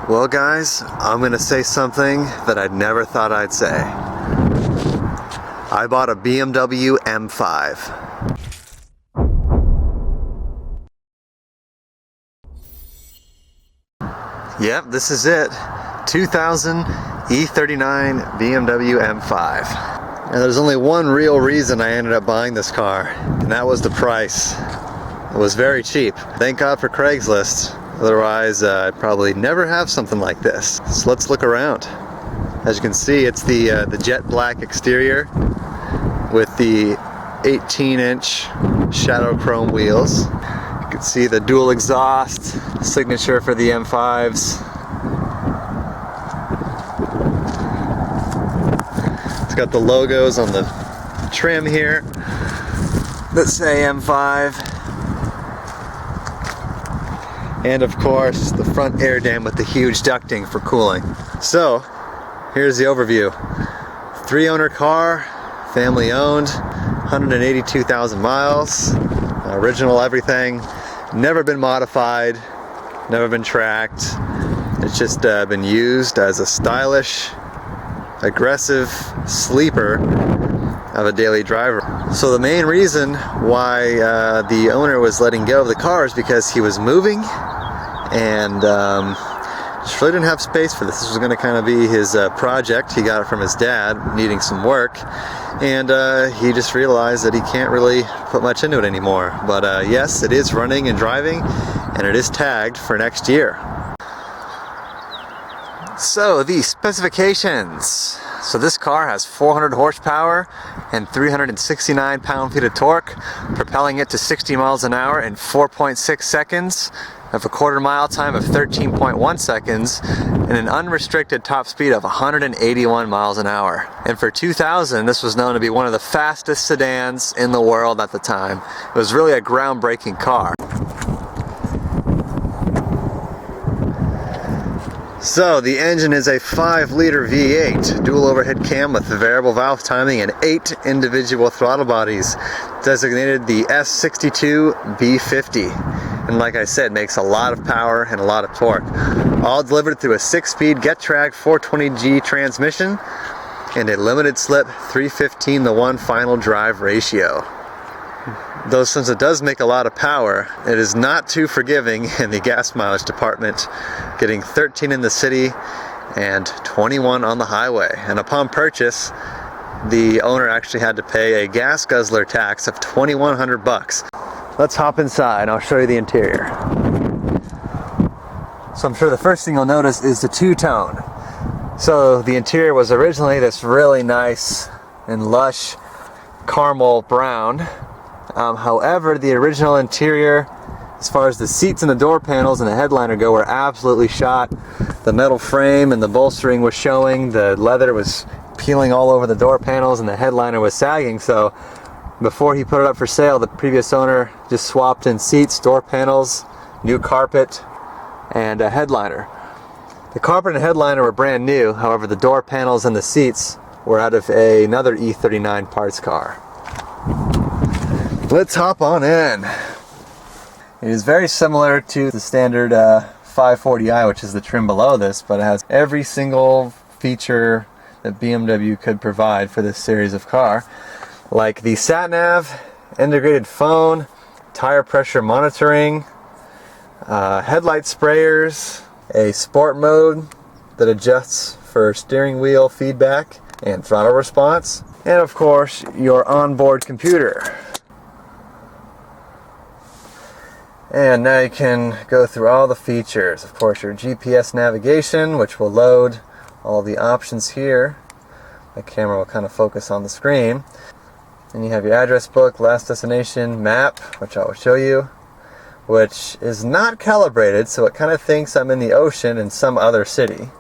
Well guys, I'm gonna say something that I never thought I'd say. I bought a BMW M5. Yep, this is it. 2000 E39 BMW M5. And there's only one real reason I ended up buying this car, and that was the price. It was very cheap. Thank God for Craigslist. Otherwise, I'd probably never have something like this. So let's look around. As you can see, it's the jet black exterior with the 18-inch shadow chrome wheels. You can see the dual exhaust signature for the M5s. It's got the logos on the trim here that say M5. And of course, the front air dam with the huge ducting for cooling. So, here's the overview. 3-owner car, family owned, 182,000 miles, original everything, never been modified, never been tracked. It's just been used as a stylish, aggressive sleeper of a daily driver. So the main reason why the owner was letting go of the car is because he was moving and just really didn't have space for this. This was going to kind of be his project. He got it from his dad, needing some work, and he just realized that he can't really put much into it anymore. But yes, it is running and driving, and it is tagged for next year. So the specifications. So this car has 400 horsepower and 369 pound-feet of torque, propelling it to 60 miles an hour in 4.6 seconds, of a quarter-mile time of 13.1 seconds, and an unrestricted top speed of 181 miles an hour. And for 2000, this was known to be one of the fastest sedans in the world at the time. It was really a groundbreaking car. So the engine is a 5-liter V8, dual overhead cam with variable valve timing and 8 individual throttle bodies, designated the S62B50. And like I said, makes a lot of power and a lot of torque. All delivered through a 6-speed Getrag 420G transmission and a limited slip 315:1 final drive ratio. Though since it does make a lot of power, it is not too forgiving in the gas mileage department, getting 13 in the city and 21 on the highway. And upon purchase, the owner actually had to pay a gas guzzler tax of $2,100. Let's hop inside and I'll show you the interior. So I'm sure the first thing you'll notice is the two-tone. So the interior was originally this really nice and lush caramel brown. However, the original interior, as far as the seats and the door panels and the headliner go, were absolutely shot. The metal frame and the bolstering was showing, the leather was peeling all over the door panels, and the headliner was sagging. So before he put it up for sale, the previous owner just swapped in seats, door panels, new carpet, and a headliner. The carpet and headliner were brand new. However, the door panels and the seats were out of another E39 parts car. Let's hop on in. It is very similar to the standard 540i, which is the trim below this, but it has every single feature that BMW could provide for this series of car, like the sat-nav, integrated phone, tire pressure monitoring, headlight sprayers, a sport mode that adjusts for steering wheel feedback and throttle response, and of course your onboard computer. And now you can go through all the features. Of course, your GPS navigation, which will load all the options here. The camera will kind of focus on the screen. And you have your address book, last destination, map, which I will show you, which is not calibrated, so it kind of thinks I'm in the ocean in some other city.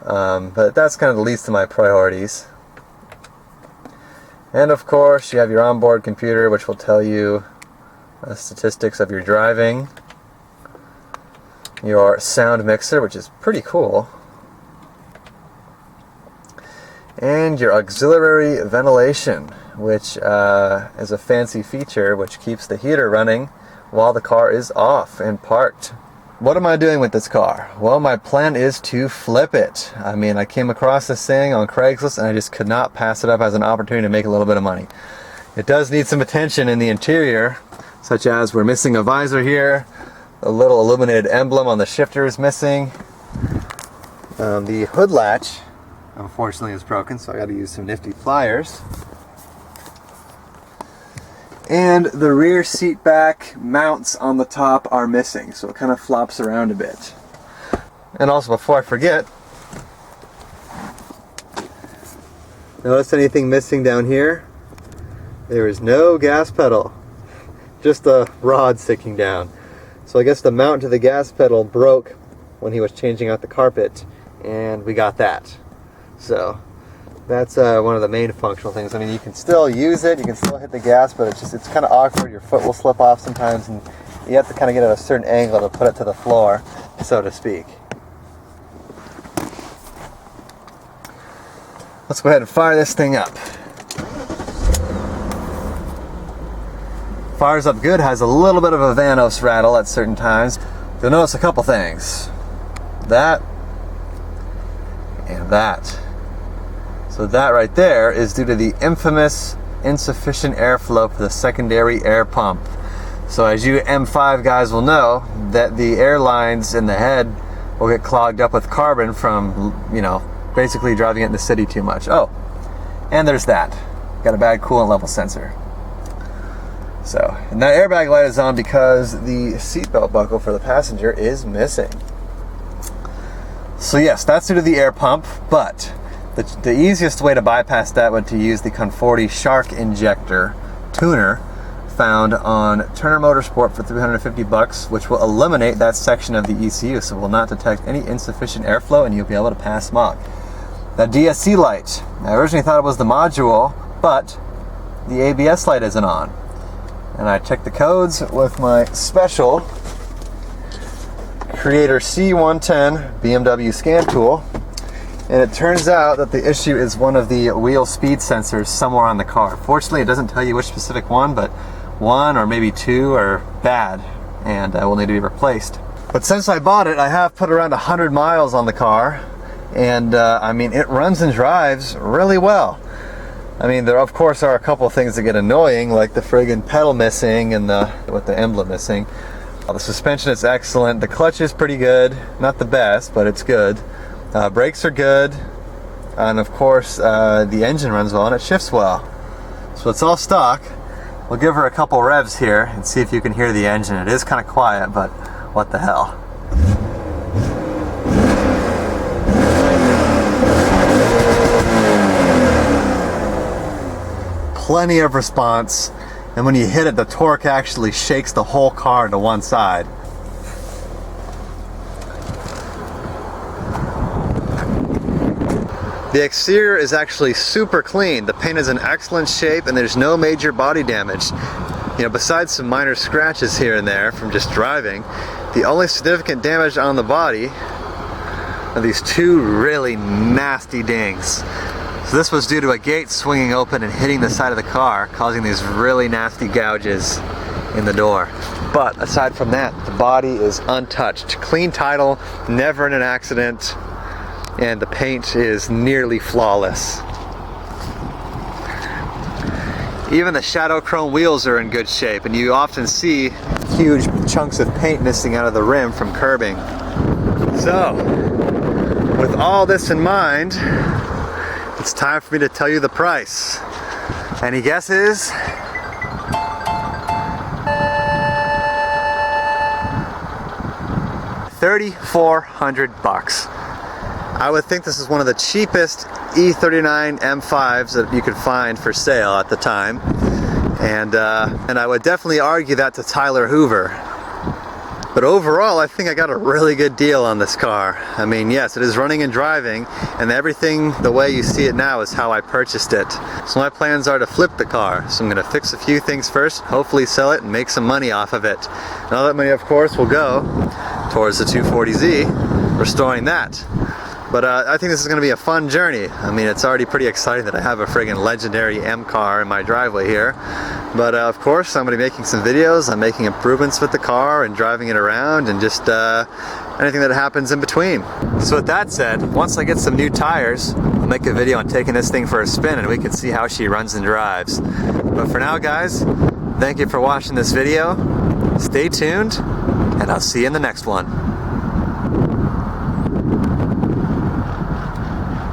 But that's kind of the least of my priorities. And of course, you have your onboard computer, which will tell you statistics of your driving, your sound mixer, which is pretty cool, and your auxiliary ventilation, which is a fancy feature which keeps the heater running while the car is off and parked. what am I doing with this car? Well, my plan is to flip it. I mean, I came across this thing on Craigslist and I just could not pass it up as an opportunity to make a little bit of money. It does need some attention in the interior, such as we're missing a visor here, a little illuminated emblem on the shifter is missing. The hood latch, unfortunately, is broken, so I got to use some nifty pliers. And the rear seat back mounts on the top are missing, so it kind of flops around a bit. And also, before I forget, notice anything missing down here? There is no gas pedal, just a rod sticking down. So I guess the mount to the gas pedal broke when he was changing out the carpet, and we got that. So that's one of the main functional things. I mean, you can still use it, you can still hit the gas, but it's kind of awkward. Your foot will slip off sometimes, and you have to kind of get at a certain angle to put it to the floor, so to speak. Let's go ahead and fire this thing up. Fires up good, has a little bit of a Vanos rattle at certain times. You'll notice a couple things. That and that. So that right there is due to the infamous insufficient airflow for the secondary air pump. So as you M5 guys will know, that the air lines in the head will get clogged up with carbon from, you know, basically driving it in the city too much. Oh, and there's that. Got a bad coolant level sensor. So, and that airbag light is on because the seatbelt buckle for the passenger is missing. So yes, that's due to the air pump, but the easiest way to bypass that would to use the Conforti Shark Injector tuner found on Turner Motorsport for $350, which will eliminate that section of the ECU, so it will not detect any insufficient airflow and you'll be able to pass smog. That DSC light, I originally thought it was the module, but the ABS light isn't on. And I checked the codes with my special Creator C110 BMW scan tool, and it turns out that the issue is one of the wheel speed sensors somewhere on the car. Fortunately, it doesn't tell you which specific one, but one or maybe two are bad and will need to be replaced. But since I bought it, I have put around 100 miles on the car, and I mean, it runs and drives really well. I mean, there of course are a couple of things that get annoying, like the friggin' pedal missing and with the emblem missing. The suspension is excellent. The clutch is pretty good. Not the best, but it's good. Brakes are good. And of course, the engine runs well and it shifts well. So it's all stock. We'll give her a couple revs here and see if you can hear the engine. It is kind of quiet, but what the hell. Plenty of response, and when you hit it, the torque actually shakes the whole car to one side. The exterior is actually super clean. The paint is in excellent shape and there's no major body damage. You know, besides some minor scratches here and there from just driving, the only significant damage on the body are these two really nasty dings. So this was due to a gate swinging open and hitting the side of the car, causing these really nasty gouges in the door. But aside from that, the body is untouched. Clean title, never in an accident, and the paint is nearly flawless. Even the shadow chrome wheels are in good shape, and you often see huge chunks of paint missing out of the rim from curbing. So, with all this in mind, it's time for me to tell you the price. Any guesses? $3,400. I would think this is one of the cheapest E39 M5s that you could find for sale at the time, and I would definitely argue that to Tyler Hoover. But overall, I think I got a really good deal on this car. I mean, yes, it is running and driving, and everything the way you see it now is how I purchased it. So my plans are to flip the car. So I'm gonna fix a few things first, hopefully sell it and make some money off of it. And all that money, of course, will go towards the 240Z, restoring that. But I think this is going to be a fun journey. I mean, it's already pretty exciting that I have a friggin' legendary M car in my driveway here. But of course, I'm going to be making some videos. I'm making improvements with the car and driving it around and just anything that happens in between. So with that said, once I get some new tires, I'll make a video on taking this thing for a spin and we can see how she runs and drives. But for now, guys, thank you for watching this video. Stay tuned, and I'll see you in the next one.